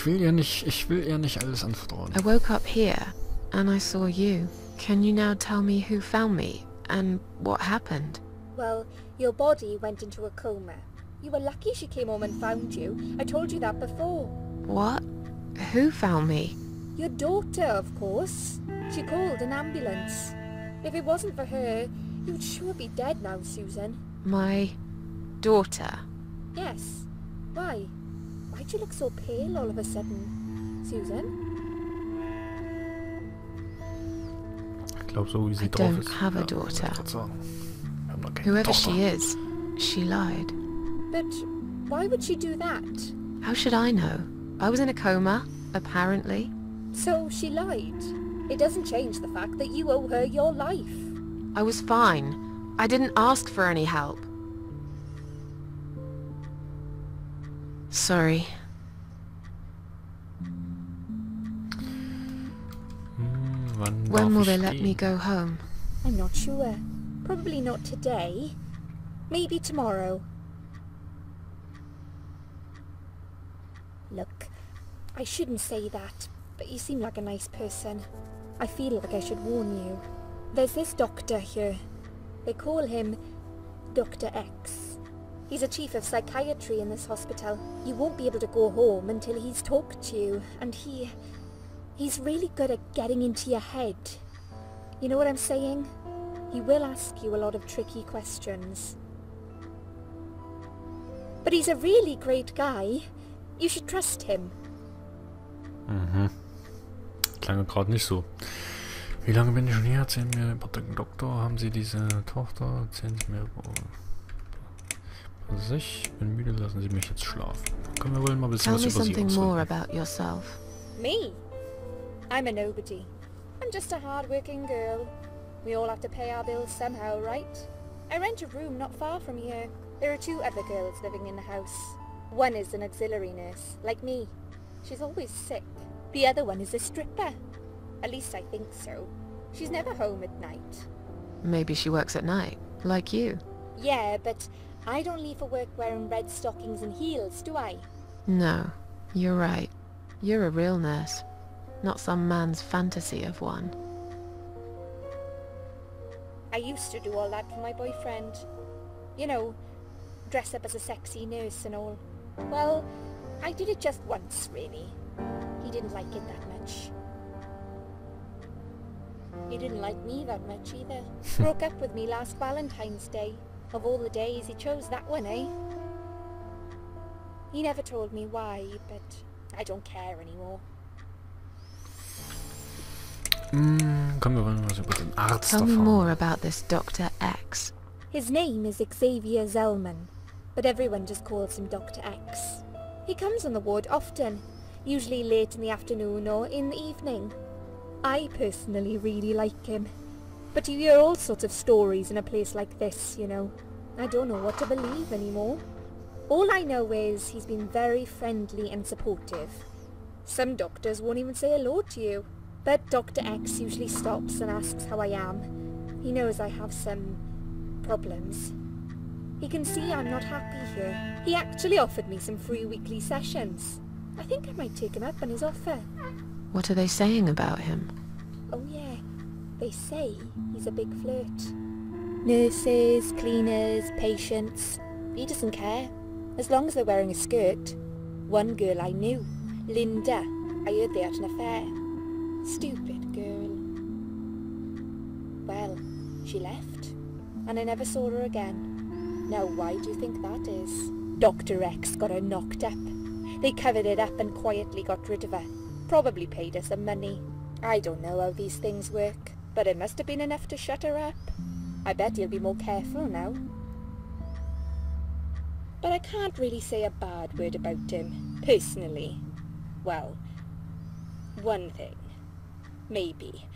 ich will ihr nicht alles anvertrauen. I woke up here and I saw you. Can you now tell me who found me and what happened? Well, your body went into a coma. You were lucky she came home and found you. I told you that before. What? Who found me? Your daughter, of course. She called an ambulance. If it wasn't for her, you'd sure be dead now, Susan. My daughter? Yes. Why? Why'd you look so pale all of a sudden, Susan? Ich glaube, so wie sie I drauf don't ist. have a Ja, daughter. wollte ich grad sagen. Wir haben noch keine Whoever Tochter. she is, she lied. But why would she do that? How should I know? I was in a coma, apparently. So she lied. It doesn't change the fact that you owe her your life. I was fine. I didn't ask for any help. Sorry. When will they let me go home? I'm not sure. Probably not today. Maybe tomorrow. Look, I shouldn't say that, but you seem like a nice person. I feel like I should warn you. There's this doctor here. They call him Doktor X. He's a chief of psychiatry in this hospital. You won't be able to go home until he's talked to you, and he's really good at getting into your head. You know what I'm saying? He will ask you a lot of tricky questions. But he's a really great guy. You should trust him. Mhm. Klang gerade nicht so. Wie lange bin ich schon hier? Erzählen mir über den Doktor. Haben Sie diese Tochter? Erzählen Sie mir über sich. Bin müde, lassen Sie mich jetzt schlafen. Können wir wohl mal ein bisschen Tell was me über Sie something more ausfinden. about yourself. Me? I'm a nobody. I'm just a hard-working girl. We all have to pay our bills somehow, right? I rent a room not far from here. There are 2 other girls living in the house. One is an auxiliary nurse, like me. She's always sick. The other one is a stripper. At least I think so. She's never home at night. Maybe she works at night, like you. Yeah, but I don't leave for work wearing red stockings and heels, do I? No, you're right. You're a real nurse, not some man's fantasy of one. I used to do all that for my boyfriend. You know, dress up as a sexy nurse and all. Well, I did it just once, really. He didn't like it that much. He didn't like me that much either. Broke up with me last Valentine's Day. Of all the days, he chose that one, eh? He never told me why, but I don't care anymore. Können wir wohl was über den Arzt Tell me erfahren? more about this Dr. X. His name is Xavier Zellman, but everyone just calls him Dr. X. He comes on the ward often, usually late in the afternoon or in the evening. I personally really like him, but you hear all sorts of stories in a place like this, you know. I don't know what to believe anymore. All I know is he's been very friendly and supportive. Some doctors won't even say hello to you, but Dr. X usually stops and asks how I am. He knows I have some problems. He can see I'm not happy here. He actually offered me some free weekly sessions. I think I might take him up on his offer. What are they saying about him? Oh yeah, they say he's a big flirt. Nurses, cleaners, patients. He doesn't care, as long as they're wearing a skirt. One girl I knew, Linda, I heard they had an affair. Stupid girl. Well, she left, and I never saw her again. Now why do you think that is? Dr. X got her knocked up. They covered it up and quietly got rid of her. Probably paid her some money. I don't know how these things work, but it must have been enough to shut her up. I bet he'll be more careful now. But I can't really say a bad word about him, personally. Well, one thing. Maybe.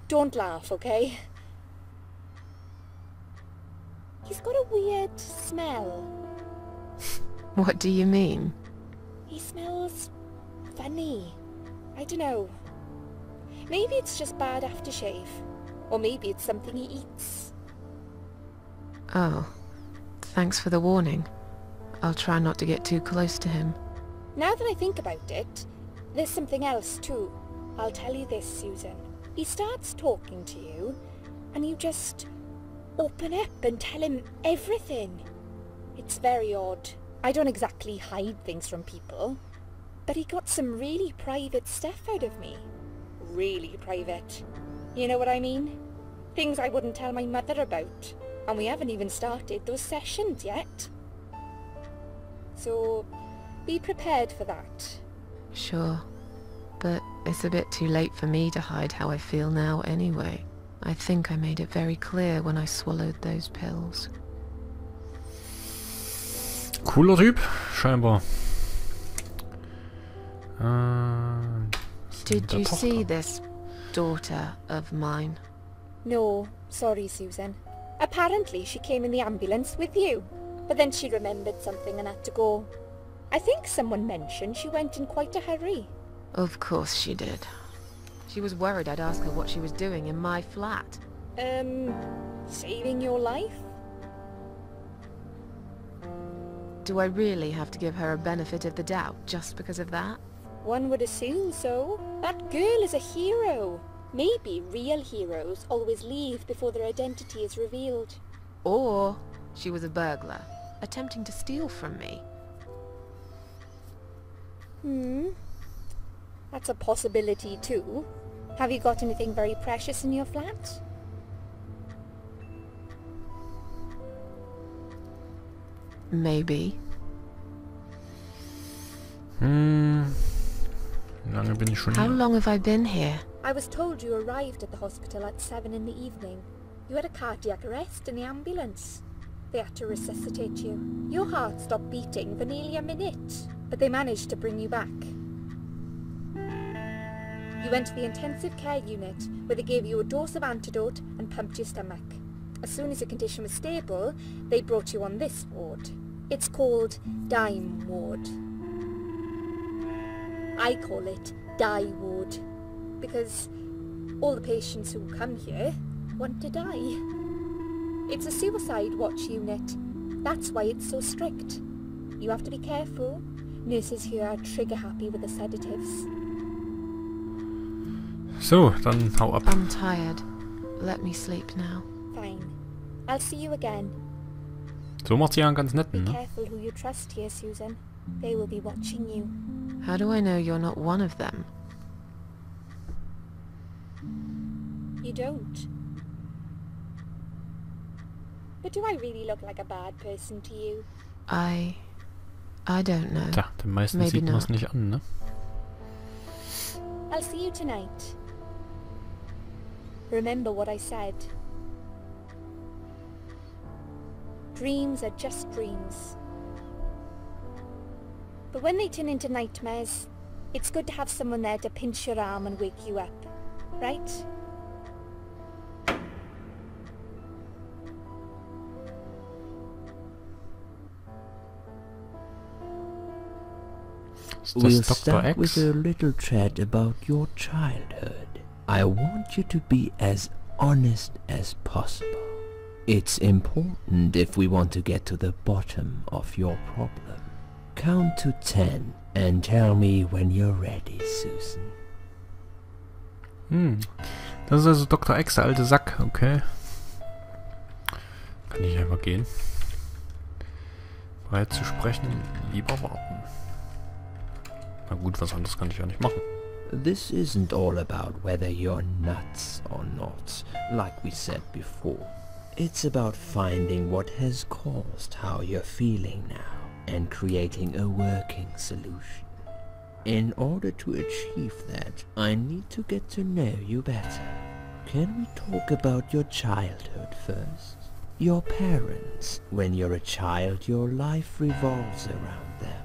Don't laugh, okay? He's got a weird smell. What do you mean? He smells funny. I don't know. Maybe it's just bad aftershave. Or maybe it's something he eats. Oh, thanks for the warning. I'll try not to get too close to him. Now that I think about it, there's something else too. I'll tell you this, Susan. He starts talking to you, and you just open up and tell him everything. It's very odd. I don't exactly hide things from people, but he got some really private stuff out of me. Really private. You know what I mean? Things I wouldn't tell my mother about. And we haven't even started those sessions yet. So, be prepared for that. Sure. But it's a bit too late for me to hide how I feel now anyway. I think I made it very clear when I swallowed those pills. Cooler Typ, scheinbar. Did you see this daughter of mine? No, sorry, Susan. Apparently she came in the ambulance with you, but then she remembered something and had to go. I think someone mentioned she went in quite a hurry. Of course she did. She was worried I'd ask her what she was doing in my flat. Saving your life? Do I really have to give her a benefit of the doubt just because of that? One would assume so. That girl is a hero. Maybe real heroes always leave before their identity is revealed. Or she was a burglar, attempting to steal from me. That's a possibility too. Have you got anything very precious in your flat? Maybe. Lange bin ich schon How hier? long have I been here? I was told you arrived at the hospital at 7 in the evening. You had a cardiac arrest in the ambulance. They had to resuscitate you. Your heart stopped beating for nearly a minute, but they managed to bring you back. You went to the intensive care unit, where they gave you a dose of antidote and pumped your stomach. As soon as your condition was stable, they brought you on this ward. It's called Dime Ward. I call it Die Ward, because all the patients who come here want to die. It's a suicide watch unit. That's why it's so strict. You have to be careful. Nurses here are trigger happy with the sedatives. So, dann hau ab. I'm tired. Let me sleep now. Fine. I'll see you again. So macht sie ja einen ganz Be netten, ne? careful who you trust here, Susan. They will be watching you. How do I know you're not one of them? You don't. But do I really look like a bad person to you? I don't know. Tja, den meisten Maybe sieht man es not. nicht an, ne? I'll see you tonight. Remember what I said. Dreams are just dreams. But when they turn into nightmares, it's good to have someone there to pinch your arm and wake you up, right? Ist We'll das Doktor start X? with a little chat about your childhood. I want you to be as honest as possible. It's important if we want to get to the bottom of your problem. Count to 10 and tell me when you're ready, Susan. Das ist also Doktor X, der alte Sack, okay. Kann ich einfach gehen. Bereit zu sprechen, lieber warten. Na gut, was anderes kann ich ja nicht machen. This isn't all about whether you're nuts or not, like we said before. It's about finding what has caused how you're feeling now and creating a working solution. In order to achieve that, I need to get to know you better. Can we talk about your childhood first? Your parents. When you're a child, your life revolves around them.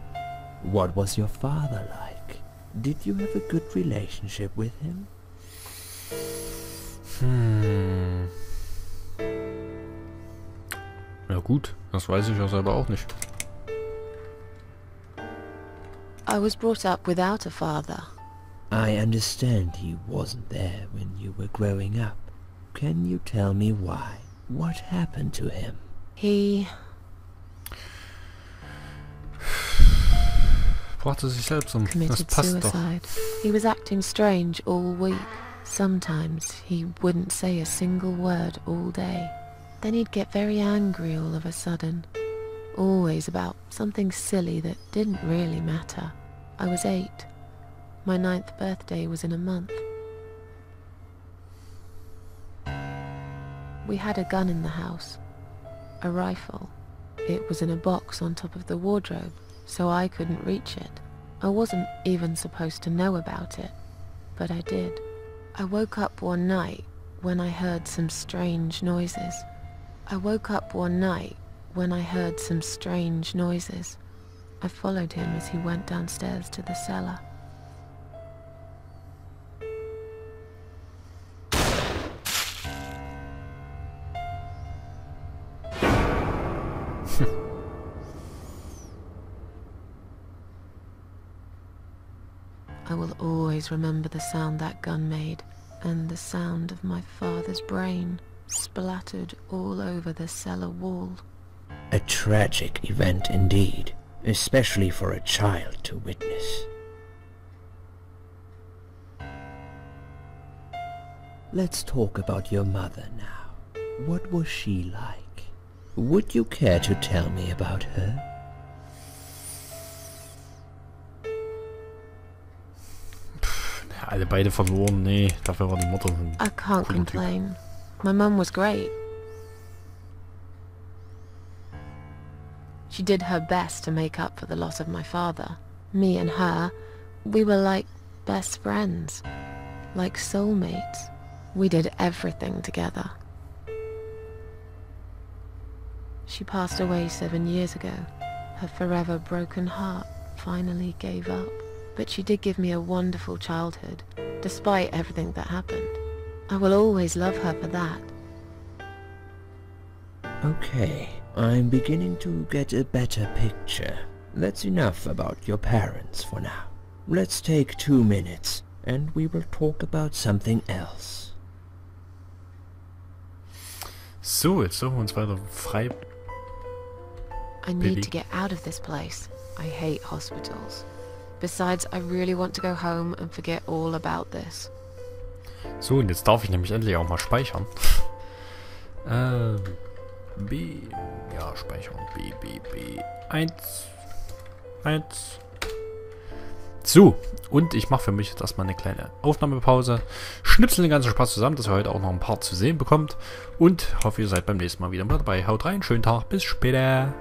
What was your father like? Did you have a good relationship with him? Ja gut, das weiß ich ja selber auch nicht. I was brought up without a father. I understand he wasn't there when you were growing up. Can you tell me why? What happened to him? brachte sich selbst um. Das Committed passt doch. suicide. He was acting strange all week. Sometimes he wouldn't say a single word all day. Then he'd get very angry all of a sudden. Always about something silly that didn't really matter. I was 8. My 9th birthday was in a month. We had a gun in the house. A rifle. It was in a box on top of the wardrobe, so I couldn't reach it. I wasn't even supposed to know about it, but I did. I woke up one night when I heard some strange noises. I followed him as he went downstairs to the cellar. I will always remember the sound that gun made, and the sound of my father's brain splattered all over the cellar wall. A tragic event indeed, especially for a child to witness. Let's talk about your mother now. What was she like? Would you care to tell me about her? Alle beide verloren, nee, dafür war die Mutter. I can't complain. My mum was great. She did her best to make up for the loss of my father. Me and her, we were like best friends, like soulmates. We did everything together. She passed away 7 years ago. Her forever broken heart finally gave up. But she did give me a wonderful childhood, despite everything that happened. I will always love her for that. Okay, I'm beginning to get a better picture. That's enough about your parents for now. Let's take 2 minutes, and we will talk about something else. So, jetzt suchen wir uns weiter frei. I need to get out of this place. I hate hospitals. Besides, I really want to go home and forget all about this. So, und jetzt darf ich nämlich endlich auch mal speichern. B. Ja, speichern. B. 1. So, und ich mache für mich jetzt erstmal eine kleine Aufnahmepause. Schnipsel den ganzen Spaß zusammen, dass ihr heute auch noch ein paar zu sehen bekommt. Und hoffe, ihr seid beim nächsten Mal wieder dabei. Haut rein, schönen Tag, bis später.